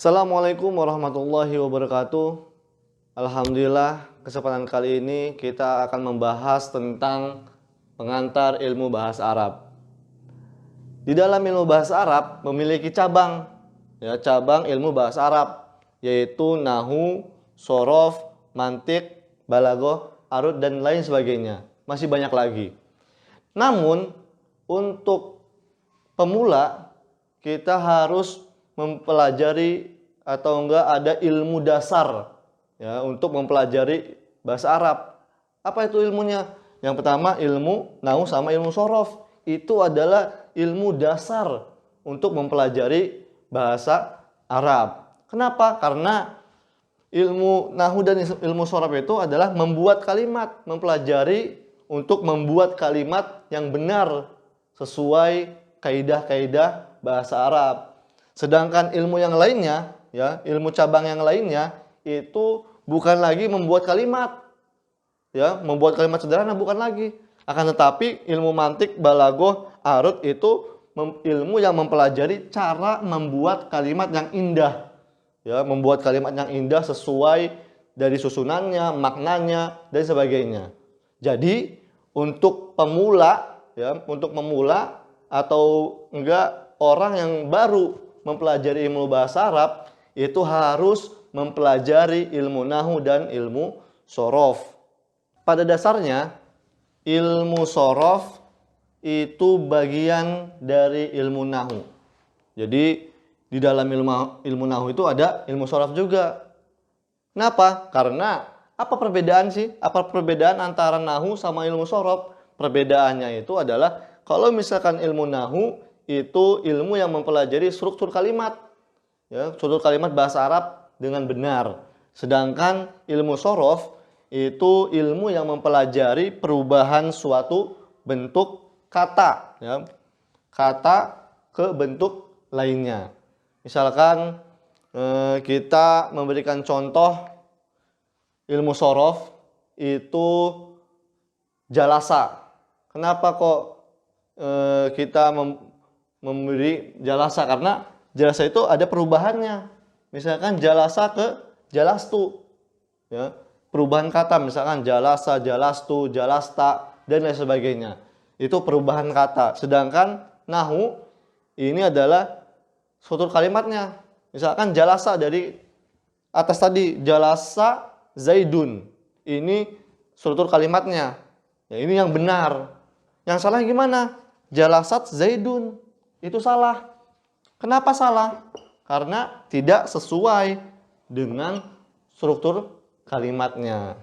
Assalamualaikum warahmatullahi wabarakatuh. Alhamdulillah, kesempatan kali ini kita akan membahas tentang pengantar ilmu bahasa Arab. Di dalam ilmu bahasa Arab memiliki cabang, cabang ilmu bahasa Arab, yaitu nahu, sorof, mantik, balaghah, arud, dan lain sebagainya. Masih banyak lagi. Namun, untuk pemula, kita harus mempelajari atau enggak ada ilmu dasar untuk mempelajari bahasa Arab. Apa itu ilmunya? Yang pertama ilmu nahu sama ilmu sorof. Itu adalah ilmu dasar untuk mempelajari bahasa Arab. Kenapa? Karena ilmu nahu dan ilmu sorof itu adalah membuat kalimat, mempelajari untuk membuat kalimat yang benar sesuai kaidah-kaidah bahasa Arab. Sedangkan ilmu yang lainnya, ilmu cabang yang lainnya itu bukan lagi membuat kalimat, membuat kalimat sederhana bukan lagi. Akan tetapi ilmu mantik, balaghah, arud itu ilmu yang mempelajari cara membuat kalimat yang indah, membuat kalimat yang indah sesuai dari susunannya, maknanya, dan sebagainya. Jadi untuk pemula, atau enggak orang yang baru mempelajari ilmu bahasa Arab itu harus mempelajari ilmu nahu dan ilmu sorof. Pada dasarnya ilmu sorof itu bagian dari ilmu nahu. Jadi di dalam ilmu nahu itu ada ilmu sorof juga. Kenapa? Karena apa perbedaan sih? Apa perbedaan antara nahu sama ilmu sorof? Perbedaannya itu adalah kalau misalkan ilmu nahu itu ilmu yang mempelajari struktur kalimat, struktur kalimat bahasa Arab dengan benar. Sedangkan ilmu sorof itu ilmu yang mempelajari perubahan suatu bentuk kata, kata ke bentuk lainnya. Misalkan kita memberikan contoh ilmu sorof itu jalasa. Kenapa kok kita memberi jalasa? Karena jalasa itu ada perubahannya. Misalkan jalasa ke jalastu, perubahan kata, misalkan jalasa, jalastu, jalasta, dan lain sebagainya. Itu perubahan kata. Sedangkan nahu ini adalah struktur kalimatnya. Misalkan jalasa dari atas tadi, jalasa zaidun. Ini struktur kalimatnya. Ini yang benar. Yang salah gimana? Jalasat zaidun. Itu salah. Kenapa salah? Karena tidak sesuai dengan struktur kalimatnya.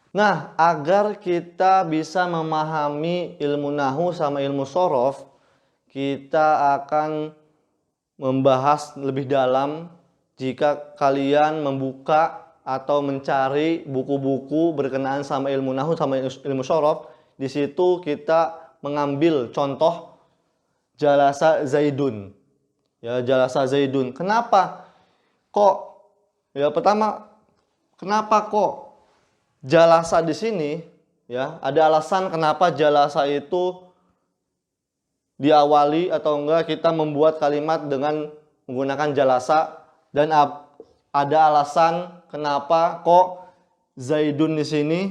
Nah, agar kita bisa memahami ilmu nahu sama ilmu sorof, kita akan membahas lebih dalam jika kalian membuka atau mencari buku-buku berkenaan sama ilmu nahu sama ilmu sorof. Di situ kita mengambil contoh jalasa zaidun. Jalasa zaidun. Kenapa? Pertama, kenapa kok jalasa di sini? Ada alasan kenapa jalasa itu diawali atau enggak kita membuat kalimat dengan menggunakan jalasa, dan ada alasan kenapa kok zaidun di sini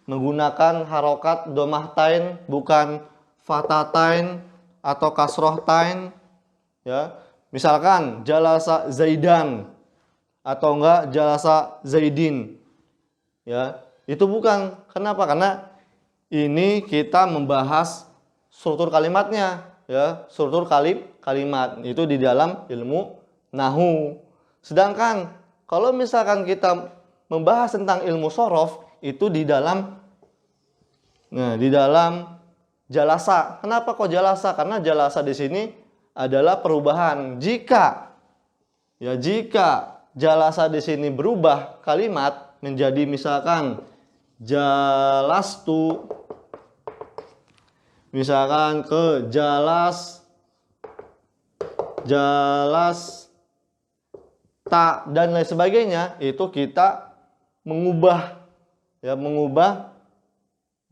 menggunakan harokat domahtain bukan fatatain atau kasrohtain. Misalkan jalasa zaidan atau enggak jalasa zaidin. Itu bukan. Kenapa? Karena ini kita membahas struktur kalimatnya, struktur kalimat itu di dalam ilmu nahu. Sedangkan kalau misalkan kita membahas tentang ilmu sorof itu di dalam jalasa. Kenapa kok jalasa? Karena jalasa di sini adalah perubahan. Jika jalasa di sini berubah kalimat menjadi misalkan jalastu, misalkan ke jalas tak dan lain sebagainya, itu kita mengubah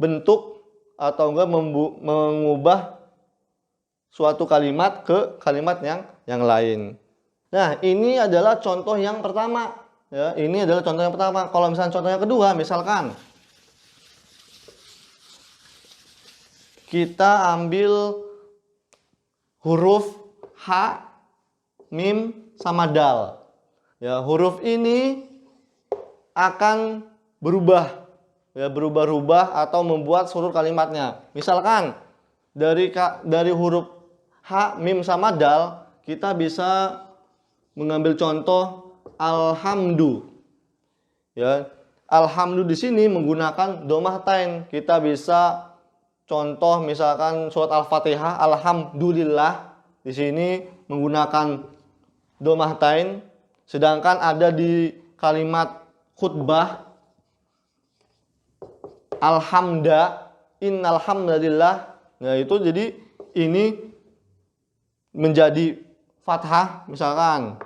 bentuk atau enggak mengubah suatu kalimat ke kalimat yang lain. Nah, ini adalah contoh yang pertama. Ya, ini adalah contoh yang pertama. Kalau misalnya contoh yang kedua, misalkan kita ambil huruf H, Mim, sama Dal. Ya, huruf ini akan berubah, ya, berubah-ubah atau membuat seluruh kalimatnya. Misalkan dari huruf H, Mim, sama Dal, kita bisa mengambil contoh alhamdu. Ya, alhamdu di sini menggunakan domah tain. Kita bisa contoh misalkan surat Al-Fatihah, alhamdulillah, di sini menggunakan domah tain. Sedangkan ada di kalimat khutbah alhamda, innal hamdalillah. Nah, itu jadi ini menjadi fathah, misalkan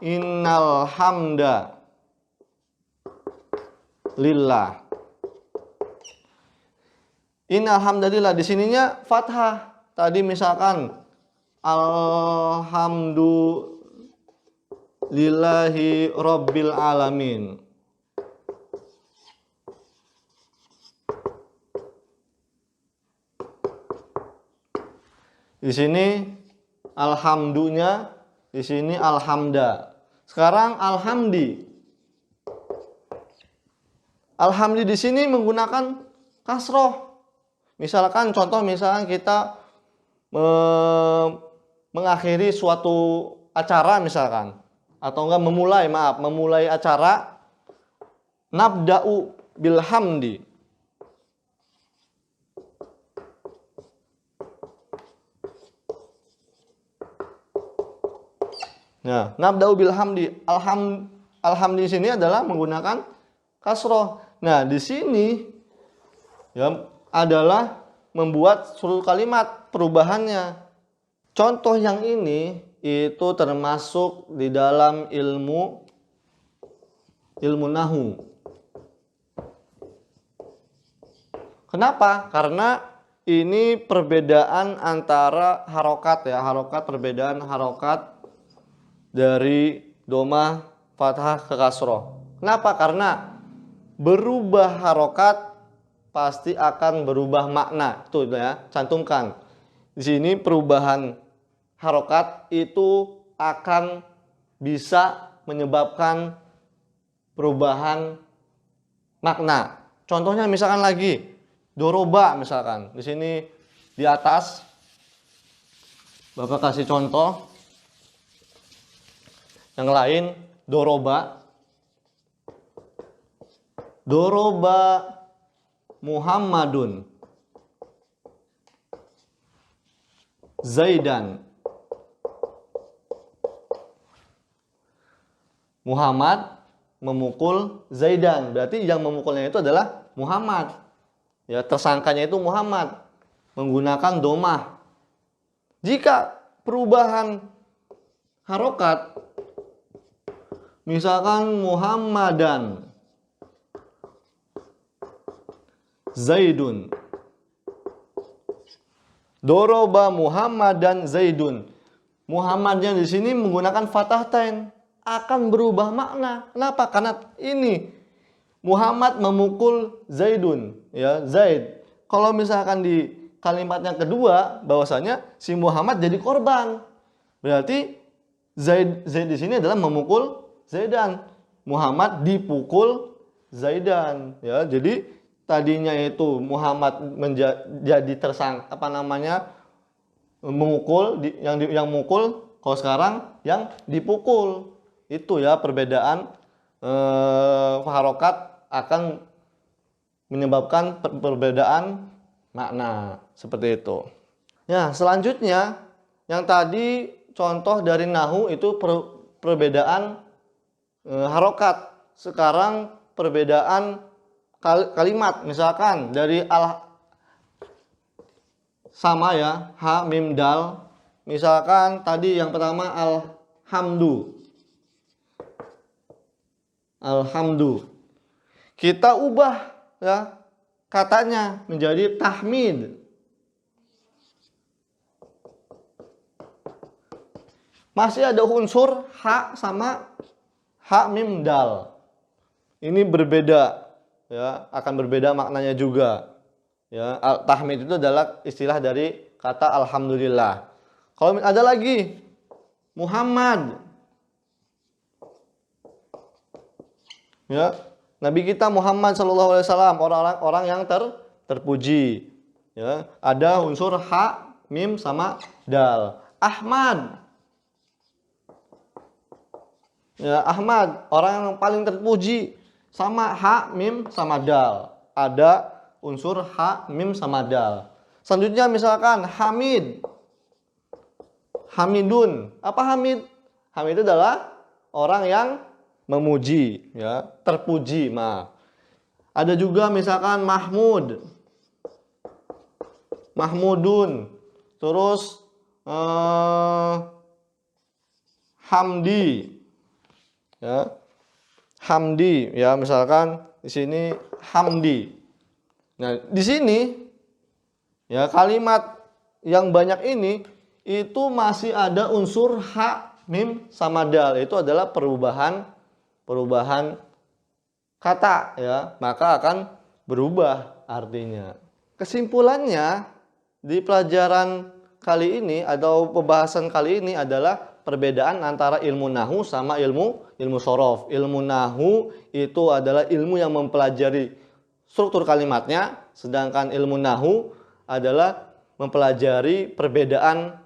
innal hamda lillah. Innal hamdalillah di sininya fathah. Tadi misalkan alhamdulillahi rabbil alamin. Di sini alhamdunya, di sini alhamda. Sekarang alhamdi. Alhamdi di sini menggunakan kasroh. Misalkan contoh, misalkan kita mengakhiri suatu acara misalkan, atau enggak memulai acara, nabda'u bilhamdi. Nah, nabda'u bilhamdi, alhamdi di sini adalah menggunakan kasroh. Nah, di sini ya adalah membuat seluruh kalimat perubahannya. Contoh yang ini itu termasuk di dalam ilmu nahu. Kenapa? Karena ini perbedaan antara harokat, ya, perbedaan harokat dari domah fathah ke kasroh. Kenapa? Karena berubah harokat pasti akan berubah makna. Tuh ya, cantumkan. Di sini perubahan harokat itu akan bisa menyebabkan perubahan makna. Contohnya misalkan lagi doroba, misalkan. Di sini di atas Bapak kasih contoh. Yang lain doroba. Doroba Muhammadun Zaidan. Muhammad memukul Zaidan. Berarti yang memukulnya itu adalah Muhammad. Ya, tersangkanya itu Muhammad menggunakan domah. Jika perubahan harokat, misalkan Muhammadan Zaidun, doroba Muhammadan Zaidun. Muhammadnya di sini menggunakan fathah tain, akan berubah makna. Kenapa? Karena ini Muhammad memukul Zaidun, ya, Zaid. Kalau misalkan di kalimat yang kedua bahwasanya si Muhammad jadi korban, berarti Zaid di sini adalah memukul Zaidan. Muhammad dipukul Zaidan, ya. Jadi tadinya itu Muhammad menjadi tersangka, memukul, yang mukul. Kalau sekarang yang dipukul. Itu ya perbedaan harokat akan menyebabkan perbedaan makna, seperti itu. Ya, selanjutnya yang tadi contoh dari nahu itu perbedaan harokat. Sekarang perbedaan kalimat, misalkan dari sama ya, ha mim dal. Misalkan tadi yang pertama alhamdu. Kita ubah ya katanya menjadi tahmid. Masih ada unsur ha sama ha mim dal. Ini berbeda, ya, akan berbeda maknanya juga. Ya, tahmid itu adalah istilah dari kata alhamdulillah. Kalau ada lagi Muhammad, ya, Nabi kita Muhammad SAW, orang yang terpuji. Ya, ada unsur ha, mim sama dal. Ahmad, ya, Ahmad, orang yang paling terpuji, sama ha, mim sama dal. Ada unsur ha, mim sama dal. Selanjutnya misalkan Hamid, Hamidun. Apa Hamid? Hamid itu adalah orang yang memuji, ya, terpuji. Ada juga misalkan Mahmud, Mahmudun. Terus Hamdi, ya, Hamdi, ya, misalkan di sini Hamdi. Nah, di sini, ya, kalimat yang banyak ini itu masih ada unsur ha, mim sama dal. Itu adalah perubahan kata, ya, maka akan berubah artinya. Kesimpulannya di pelajaran kali ini atau pembahasan kali ini adalah perbedaan antara ilmu nahu sama ilmu shorof. Ilmu nahu itu adalah ilmu yang mempelajari struktur kalimatnya, sedangkan ilmu nahu adalah mempelajari perbedaan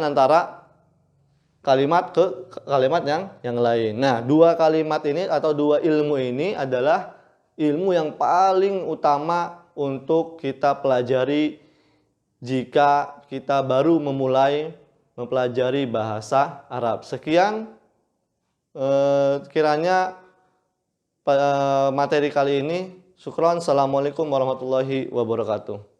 antara kalimat ke kalimat yang lain. Nah, dua kalimat ini atau dua ilmu ini adalah ilmu yang paling utama untuk kita pelajari jika kita baru memulai mempelajari bahasa Arab. Sekian kiranya materi kali ini. Syukron. Assalamualaikum warahmatullahi wabarakatuh.